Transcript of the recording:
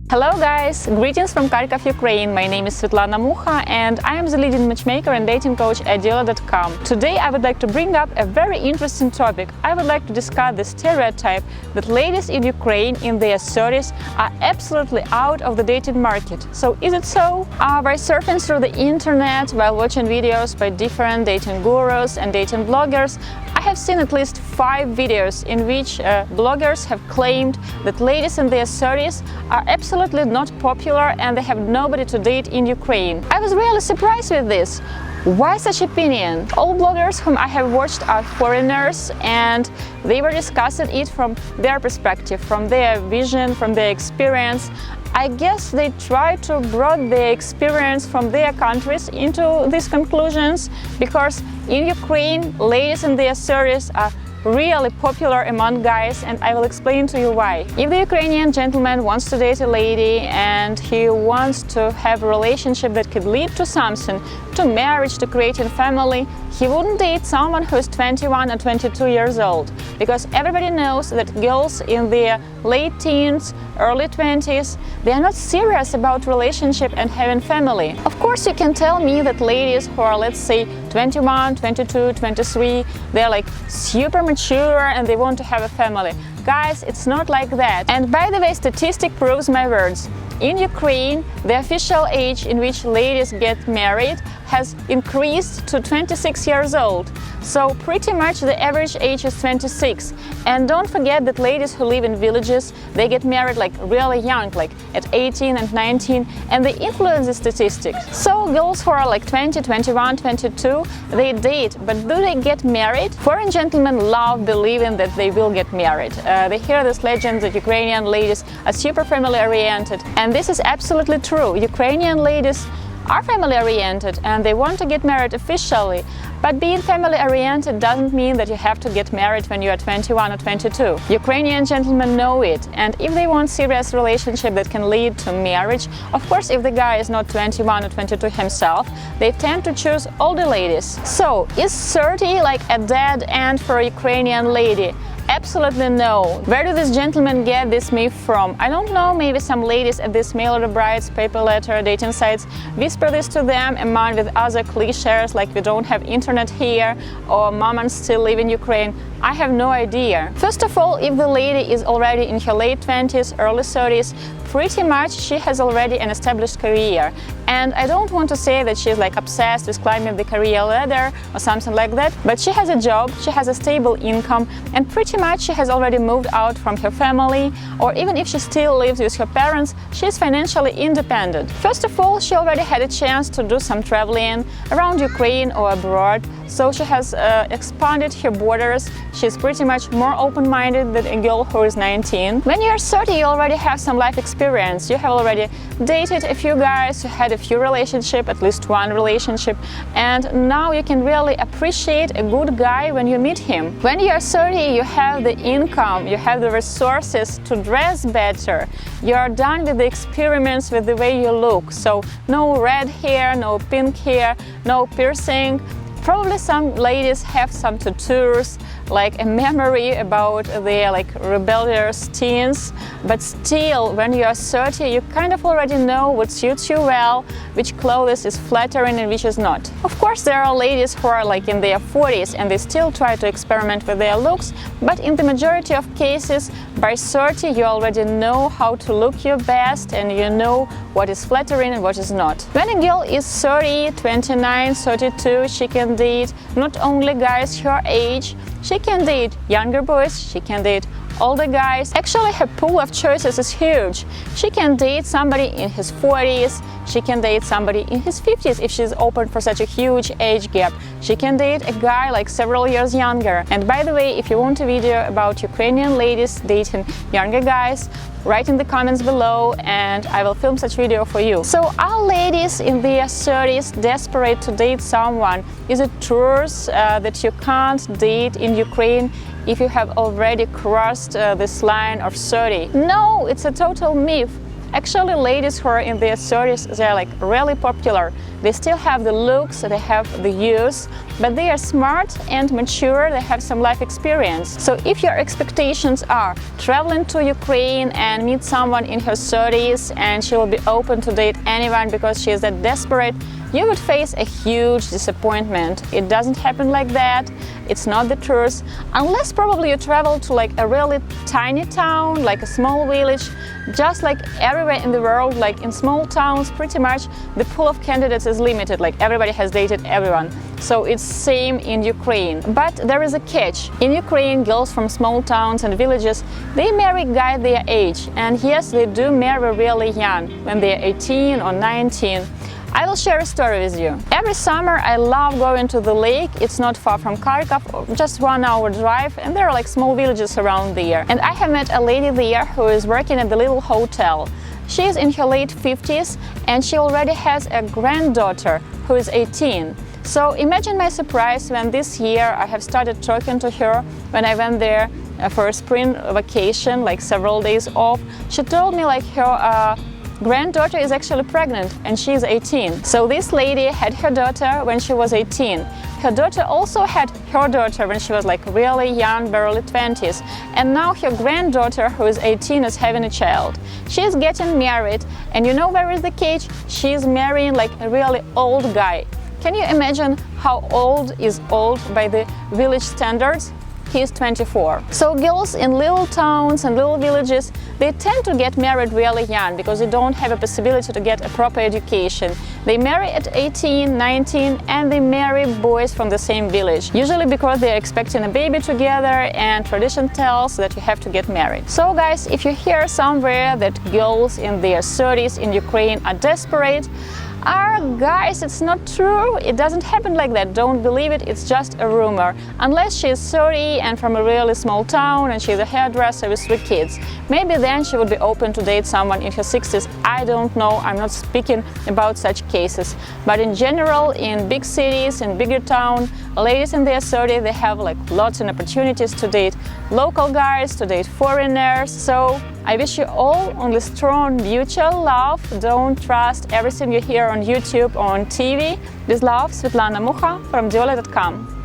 Hello guys! Greetings from Kharkov, Ukraine. My name is Svetlana Mucha and I am the leading matchmaker and dating coach at Diolli.com. Today I would like to bring up a very interesting topic. I would like to discuss the stereotype that ladies in Ukraine in their 30s are absolutely out of the dating market. So is it so? By surfing through the internet while watching videos by different dating gurus and dating bloggers, I have seen at least 5 videos in which bloggers have claimed that ladies in their 30s are absolutely not popular and they have nobody to date in Ukraine. I was really surprised with this. Why such opinion? All bloggers whom I have watched are foreigners and they were discussing it from their perspective, from their vision, from their experience. I guess they try to bring their experience from their countries into these conclusions because in Ukraine, ladies in their 30s are really popular among guys, and I will explain to you why. If the Ukrainian gentleman wants to date a lady and he wants to have a relationship that could lead to something, to marriage, to creating family, he wouldn't date someone who is 21 or 22 years old, because everybody knows that girls in their late teens, early 20s, they are not serious about relationship and having family. Of course, you can tell me that ladies who are, let's say, 21, 22, 23, they're like super mature and they want to have a family. Guys, it's not like that. And by the way, statistic proves my words. In Ukraine, the official age in which ladies get married has increased to 26 years old. So pretty much the average age is 26. And don't forget that ladies who live in villages, they get married like really young, like at 18 and 19, and they influence the statistics. So girls who are like 20, 21, 22, they date, but do they get married? Foreign gentlemen love believing that they will get married. They hear this legend that Ukrainian ladies are super family oriented, and this is absolutely true. Ukrainian ladies are family oriented and they want to get married officially, but being family oriented doesn't mean that you have to get married when you are 21 or 22. Ukrainian gentlemen know it, and if they want serious relationship that can lead to marriage, of course if the guy is not 21 or 22 himself, they tend to choose older ladies. So is 30 like a dead end for a Ukrainian lady? Absolutely no. Where do these gentlemen get this myth from? I don't know, maybe some ladies at this mail order brides, paper letter, dating sites whisper this to them among with other cliches like we don't have internet here or mama still live in Ukraine. I have no idea. First of all, if the lady is already in her late 20s, early 30s, pretty much she has already an established career. And I don't want to say that she's like obsessed with climbing the career ladder or something like that, but she has a job, she has a stable income, and pretty much she has already moved out from her family, or even if she still lives with her parents, she is financially independent. First of all, she already had a chance to do some traveling around Ukraine or abroad, so she has expanded her borders. She's pretty much more open-minded than a girl who is 19. When you're 30, you already have some life experience. You have already dated a few guys, you had a few relationships, at least one relationship, and now you can really appreciate a good guy when you meet him. When you're 30, you have the income, you have the resources to dress better. You're done with the experiments with the way you look. So no red hair, no pink hair, no piercing. Probably some ladies have some tattoos, like a memory about their like rebellious teens, but still when you are 30 you kind of already know what suits you well, which clothes is flattering and which is not. Of course there are ladies who are like in their 40s and they still try to experiment with their looks, but in the majority of cases by 30 you already know how to look your best and you know what is flattering and what is not. When a girl is 30, 29, 32, she can date not only guys her age, she can date younger boys, she can date older guys. Actually, her pool of choices is huge. She can date somebody in his 40s, she can date somebody in his 50s if she's open for such a huge age gap. She can date a guy like several years younger. And by the way, if you want a video about Ukrainian ladies dating younger guys, write in the comments below and I will film such video for you. So are ladies in their 30s desperate to date someone? Is it true that you can't date in Ukraine if you have already crossed this line of 30? No, it's a total myth. Actually, ladies who are in their 30s, they're like really popular. They still have the looks, they have the youth, but they are smart and mature, they have some life experience. So if your expectations are traveling to Ukraine and meet someone in her 30s and she will be open to date anyone because she is that desperate, you would face a huge disappointment. It doesn't happen like that. It's not the truth. Unless probably you travel to like a really tiny town, like a small village, just like everywhere in the world, like in small towns, pretty much the pool of candidates is limited, like everybody has dated everyone. So it's same in Ukraine. But there is a catch. In Ukraine, girls from small towns and villages, they marry guys their age. And yes, they do marry really young, when they're 18 or 19. I will share a story with you. Every summer I love going to the lake. It's not far from Kharkov, just 1 hour drive, and there are like small villages around there. And I have met a lady there who is working at the little hotel. She is in her late 50s and she already has a granddaughter who is 18. So imagine my surprise when this year I have started talking to her when I went there for a spring vacation, like several days off. She told me like her granddaughter is actually pregnant and she is 18. So this lady had her daughter when she was 18. Her daughter also had her daughter when she was like really young, barely 20s. And now her granddaughter, who is 18, is having a child. She is getting married, and you know where is the catch? She is marrying like a really old guy. Can you imagine how old is old by the village standards? He is 24. So girls in little towns and little villages, they tend to get married really young because they don't have a possibility to get a proper education. They marry at 18, 19, and they marry boys from the same village, usually because they're expecting a baby together and tradition tells that you have to get married. So guys, if you hear somewhere that girls in their 30s in Ukraine are desperate, guys, it's not true. It doesn't happen like that. Don't believe it. It's just a rumor. Unless she is 30 and from a really small town and she's a hairdresser with 3 kids. Maybe then she would be open to date someone in her 60s. I don't know. I'm not speaking about such cases. But in general, in big cities, in bigger town, ladies in their 30s, they have like lots of opportunities to date local guys, to date foreigners. So I wish you all only strong mutual love. Don't trust everything you hear on YouTube or on TV. With love, Svetlana Mukha from Diolli.com.